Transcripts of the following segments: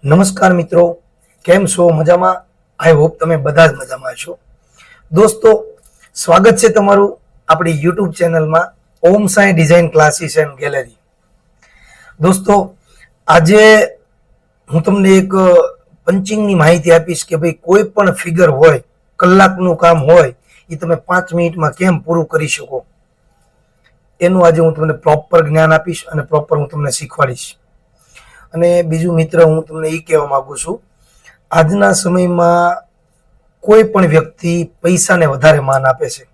નમસ્કાર મિત્રો, કેમ છો? મજામાં? આઈ હોપ તમે બધા જ મજામાં છો. દોસ્તો, સ્વાગત છે તમારું આપણી યુટ્યુબ ચેનલમાં Om Sai design classes and gallery. દોસ્તો, આજે હું તમને એક પંચિંગની માહિતી આપીશ કે ભાઈ કોઈ પણ ફિગર હોય, કલાકનું કામ હોય, એ તમે 5 મિનિટમાં કેમ પૂરું કરી શકો. એનું આજે હું તમને પ્રોપર જ્ઞાન આપીશ અને પ્રોપર હું તમને શીખવાડીશ. અને બીજું મિત્ર, હું તમને એ કહેવા માંગુ છું, આજના સમયમાં કોઈ પણ વ્યક્તિ પૈસાને વધારે માન આપે છે.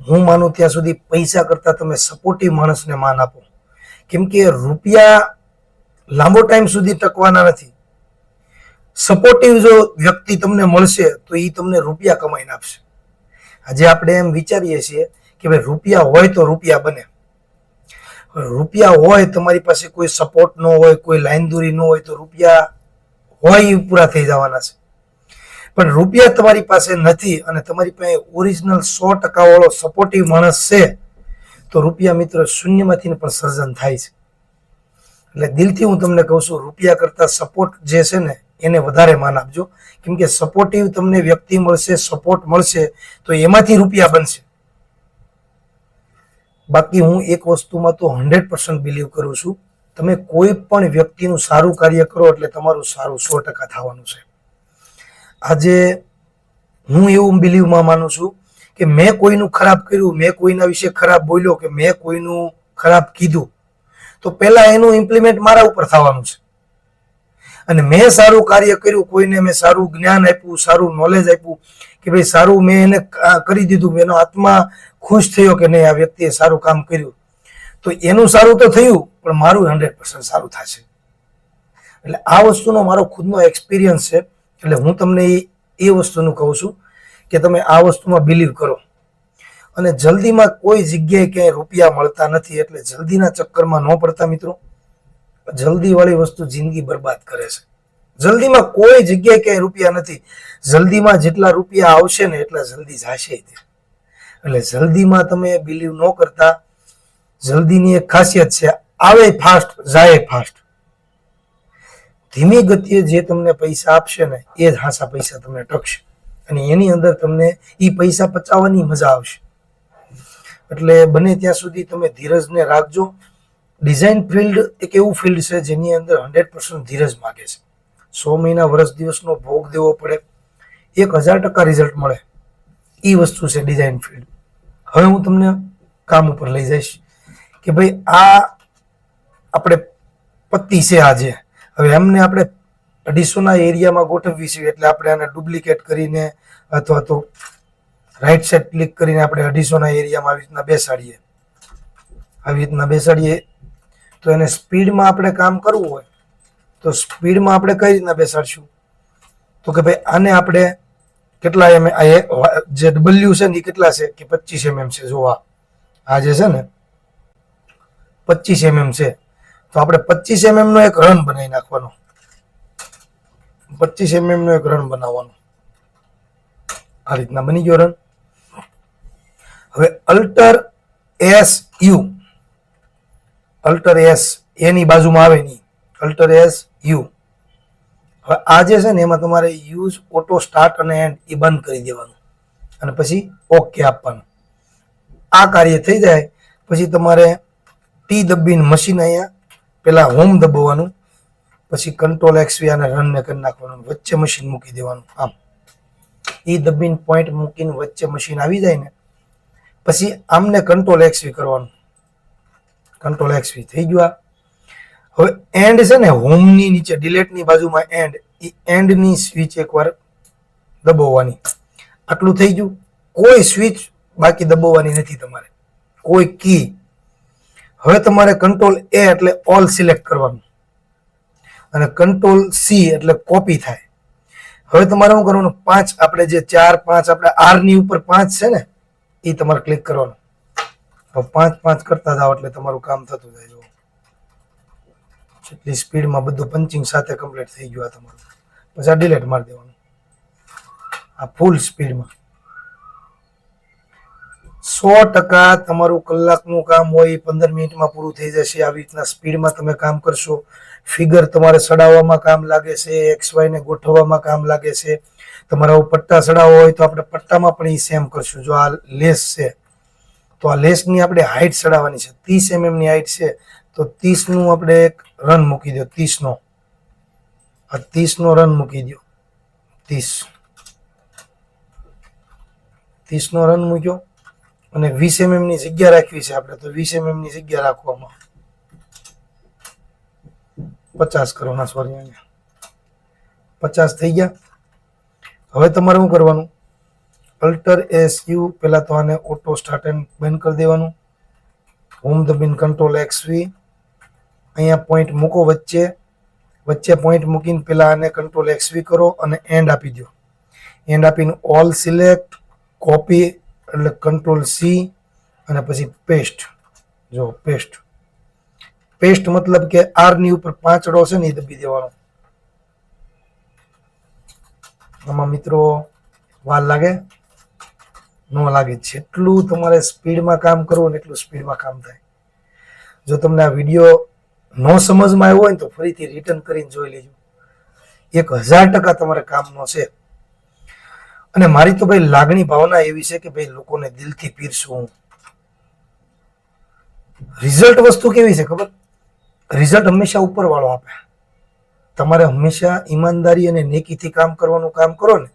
હું માનું ત્યાં સુધી પૈસા કરતાં તમે સપોર્ટિવ માણસને માન આપો. કેમ કે રૂપિયા લાંબો ટાઈમ સુધી ટકવાના નથી. સપોર્ટિવ જો વ્યક્તિ તમને મળશે તો એ તમને રૂપિયા કમાઈને આપશે. આજે આપણે એમ વિચારીએ છીએ કે ભાઈ રૂપિયા હોય તો રૂપિયા બને. રૂપિયા હોય, તમારી પાસે કોઈ સપોર્ટ ન હોય, કોઈ લાઈનદોરી ન હોય, તો રૂપિયા હોય એ પૂરા થઈ જવાના છે. પણ રૂપિયા તમારી પાસે નથી અને તમારી પાસે ઓરિજિનલ 100% વાળો સપોર્ટિવ માણસ છે, તો રૂપિયા મિત્ર શૂન્યમાંથી પણ સર્જન થાય છે. એટલે દિલથી હું તમને કહું છું, રૂપિયા કરતા સપોર્ટ જે છે ને એને વધારે માન આપજો. કેમ કે સપોર્ટિવ તમને વ્યક્તિ મળશે, સપોર્ટ મળશે, તો એમાંથી રૂપિયા બનશે. બાકી હું એક વસ્તુમાં તો 100% બિલીવ કરું છું, તમે કોઈ પણ વ્યક્તિનું સારું કાર્ય કરો એટલે તમારું સારું 100% થવાનું છે. આજે હું એવું બિલીવમાં માનું છું કે મેં કોઈનું ખરાબ કર્યું, મેં કોઈના વિશે ખરાબ બોલ્યો કે મેં કોઈનું ખરાબ કીધું, તો પહેલા એનું ઇમ્પ્લિમેન્ટ મારા ઉપર થવાનું છે. અને મેં સારું કાર્ય કર્યું, કોઈને મેં સારું જ્ઞાન આપ્યું, સારું નોલેજ આપ્યું કે ભાઈ સારું મેં એને કરી દીધું, એનો આત્મા ખુશ થયો કે નહીં આ વ્યક્તિએ સારું કામ કર્યું, તો એનું સારું તો થયું પણ મારું 100% સારું થશે. એટલે આ વસ્તુનો મારો ખુદનો એક્સપિરિયન્સ છે. એટલે હું તમને એ વસ્તુનું કહું છું કે તમે આ વસ્તુમાં બિલીવ કરો. અને જલ્દીમાં કોઈ જગ્યાએ ક્યાંય રૂપિયા મળતા નથી, એટલે જલ્દીના ચક્કરમાં ન પડતા મિત્રો. જલ્દીવાળી વસ્તુ જિંદગી બરબાદ કરે છે. જલ્દીમાં કોઈ જગ્યાએ ક્યાંય રૂપિયા નથી. જલ્દીમાં જેટલા રૂપિયા આવશે ને એટલા જલ્દી જશે. એટલે જલ્દીમાં તમે બિલીવ ન કરતા. જલ્દીની એક ખાસિયત છે, આવે ફાસ્ટ જાય ફાસ્ટ. ધીમી ગતિએ જે તમને પૈસા આપશે ને એ જ હાસા પૈસા તમને ટકશે અને એની અંદર તમને એ પૈસા પચાવવાની મજા આવશે. એટલે બને ત્યાં સુધી તમે ધીરજને રાખજો. ડિઝાઇન ફિલ્ડ એક એવું ફિલ્ડ છે જેની અંદર 100% ધીરજ માગે છે. 100 મહિના વર્ષ દિવસનો ભોગ દેવો પડે, 1000% રિઝલ્ટ મળે. એ વસ્તુ છે ડિઝાઇન ફિલ્ડ. હવે હું તમને કામ ઉપર લઈ જઈશ કે ભાઈ આ આપણે પત્તી છે આજે, હવે એમને આપણે 250ના એરિયામાં ગોઠવવી છે. એટલે આપણે આને ડુપ્લિકેટ કરીને અથવા તો રાઈટ સાઈડ ક્લિક કરીને આપણે 250ના એરિયામાં આવી રીતના બેસાડીએ. આવી રીતના બેસાડીએ તો એને સ્પીડમાં આપણે કામ કરવું હોય તો સ્પીડમાં આપણે કઈ રીતના બેસાડશું, તો કે ભાઈ આને આપણે કેટલા જે ડબલ્યુ છે ને એ કેટલા છે કે 25 mm છે. જો આ જે છે ને 25 mm છે, તો આપણે 25 mm નો એક રન બનાવી નાખવાનો. 25 mm નો એક રન બનાવવાનો. આ રીતના બની ગયો રન. હવે અલ્ટર SU, અલ્ટર S એની બાજુમાં આવે નહીં, અલ્ટર SU. હવે આ જે છે ને એમાં તમારે યુઝ ઓટો સ્ટાર્ટ અને એન્ડ એ બંધ કરી દેવાનું અને પછી ઓકે આપવાનું. આ કાર્ય થઈ જાય પછી તમારે ટી દબીને મશીન અહીંયા પેલા હોમ દબાવવાનું, પછી કંટ્રોલ XV અને રનને કરી નાખવાનું, વચ્ચે મશીન મૂકી દેવાનું. આમ એ દબીને પોઈન્ટ મૂકીને વચ્ચે મશીન આવી જાય ને પછી આમને કંટ્રોલ XV કરવાનું. કંટ્રોલ XV થઈ ગયું. હવે એન્ડ છે ને હોમની નીચે ડિલેટની બાજુમાં એન્ડ, એ એન્ડની સ્વિચ એકવાર દબાવવાની. આટલું થઈ ગયું. કોઈ સ્વિચ બાકી દબાવવાની નથી તમારે, કોઈ કી. હવે તમારે કંટ્રોલ A એટલે ઓલ સિલેક્ટ કરવાનું અને કંટ્રોલ C એટલે કોપી થાય. હવે તમારે શું કરવાનું, 5 આપણે જે 4 5 આપણે R ની ઉપર 5 છે ને એ તમારે ક્લિક કરવાનું. હવે 5 5 કરતા જાઓ એટલે તમારું કામ થતું જાય. એટલી સ્પીડમાં બધું પંચિંગ સાથે કમ્પ્લીટ થઈ ગયું આ તમારું. પછી આ ડિલીટ મારી દેવાનું. આ ફૂલ સ્પીડમાં 100% તમારું કલાકનું કામ હોય 15 મિનિટમાં પૂરું થઈ જશે. આવી રીતના સ્પીડમાં તમે કામ કરશો. ફિગર તમારે સડાવવામાં કામ લાગે છે, XY ને ગોઠવવામાં કામ લાગે છે. તમારા પટ્ટા સડાવવા હોય તો આપણે પટ્ટામાં પણ એ સેમ કરશું. જો આ લેસ છે તો આ લેસની આપણે હાઈટ સડાવવાની છે, 30 mm ની હાઈટ છે તો 30 નું આપણે એક રન મૂકી દો. 30 નો આ 30 નો રન મૂકી દો. 30 નો રન મૂક્યો અને 20 mm ની જગ્યા રાખવી છે આપણે, તો 20 mm ની જગ્યા રાખવામાં 50 કરવાના. સોરી, અહીંયા 50 થઈ ગયા. હવે તમારે શું કરવાનું? અલ્ટર SU પહેલા તો આને ઓટો સ્ટાર્ટ એન્ડ બંધ કરી દેવાનું. હોમ દબીને કંટ્રોલ XV, અહીંયા પોઈન્ટ મૂકો વચ્ચે પોઈન્ટ મૂકીને પહેલા આને કંટ્રોલ XV કરો અને એન્ડ આપી દો. એન્ડ આપીને ઓલ સિલેક્ટ, કોપી એટલે કંટ્રોલ C અને પછી પેસ્ટ. જો પેસ્ટ મતલબ કે R ની ઉપર પાંચડો છે ને એ દબી દેવાનો. આમાં મિત્રો વાર લાગે? ન લાગે. જેટલું તમારે સ્પીડમાં કામ કરવું ને એટલું સ્પીડમાં કામ થાય. જો તમને આ વિડીયો ન સમજમાં આવ્યો હોય ને તો ફરીથી રિટર્ન કરીને જોઈ લેજો. 1000% તમારે કામનો છે. અને મારી તો ભાઈ લાગણી ભાવના એવી છે કે ભાઈ લોકોને દિલથી પીરસું. રિઝલ્ટ વસ્તુ કેવી છે ખબર? રિઝલ્ટ હંમેશા ઉપરવાળો આપે. તમારે હંમેશા ઈમાનદારી અને નેકીથી કામ કરવાનું કામ કરો ને,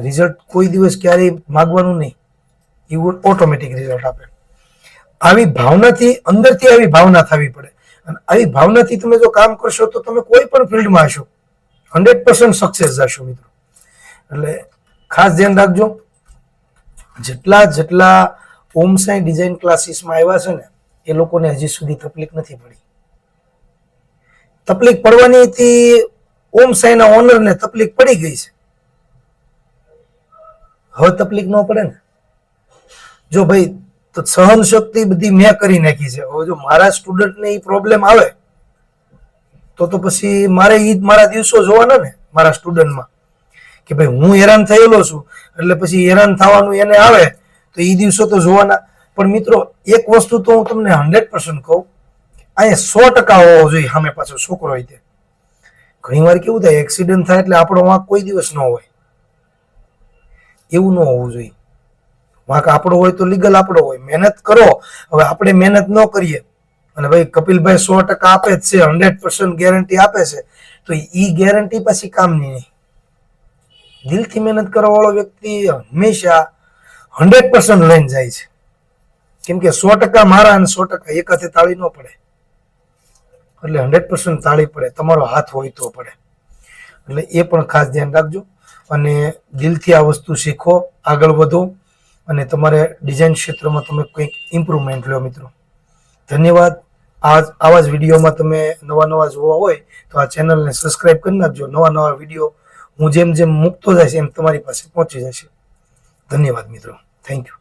રિઝલ્ટ કોઈ દિવસ ક્યારેય માગવાનું નહીં, એવું ઓટોમેટિક રિઝલ્ટ આપે. આવી ભાવનાથી, અંદરથી આવી ભાવના થવી પડે. અને આવી ભાવનાથી તમે જો કામ કરશો તો તમે કોઈ પણ ફિલ્ડમાં હશો 100% સક્સેસ જશો મિત્રો. એટલે ખાસ ધ્યાન રાખજો. જેટલા ઓમ સાઈ ડિઝાઇન ક્લાસીસમાં આવ્યા છે ને એ લોકોને હજી સુધી તકલીફ નથી પડી. તકલીફ પડવાની હતી ઓમ સાઈના ઓનરને તકલીફ પડી ગઈ છે. હવે તકલીફ ન પડે ને. જો ભાઈ તો સહન શક્તિ બધી મેં કરી નાખી છે. હવે જો મારા સ્ટુડન્ટને એ પ્રોબ્લેમ આવે તો પછી મારે મારા દિવસો જોવાના ને મારા સ્ટુડન્ટમાં, કે ભાઈ હું હેરાન થયેલો છું એટલે પછી હેરાન થવાનું એને આવે તો એ દિવસો તો જોવાના. પણ મિત્રો એક વસ્તુ તો હું તમને 100% કહું, અહીંયા 100% હોવો જોઈએ સામે પાછો છોકરો હોય તે. ઘણી વાર કેવું થાય, એક્સિડન્ટ થાય એટલે આપણો વાંક કોઈ દિવસ ન હોય. એવું ન હોવું જોઈએ. વાંક આપણો હોય તો લીગલ આપણો હોય. મહેનત કરો. હવે આપણે મહેનત ન કરીએ અને ભાઈ કપિલભાઈ 100% આપે જ છે, 100% ગેરંટી આપે છે, તો એ ગેરંટી પછી કામની નહીં. દિલથી મહેનત કરવા વાળો વ્યક્તિ હંમેશા 100% લઈને જાય છે. કેમ કે 100% મારા અને 100% એક હાથે તાળી ન પડે. એટલે 100% તાળી પડે, તમારો હાથ હોય તો પડે. એટલે એ પણ ખાસ ધ્યાન રાખજો અને દિલથી આ વસ્તુ શીખો, આગળ વધો અને તમારે ડિઝાઇન ક્ષેત્રમાં તમે કંઈક ઇમ્પ્રુવમેન્ટ લો મિત્રો. ધન્યવાદ. આવા જ વિડીયોમાં તમે નવા જોવા હોય તો આ ચેનલને સબસ્ક્રાઈબ કરી નાખજો. નવા વિડીયો હું જેમ મૂકતો જાય છે એમ તમારી પાસે પહોંચી જશે. ધન્યવાદ મિત્રો. Thank you.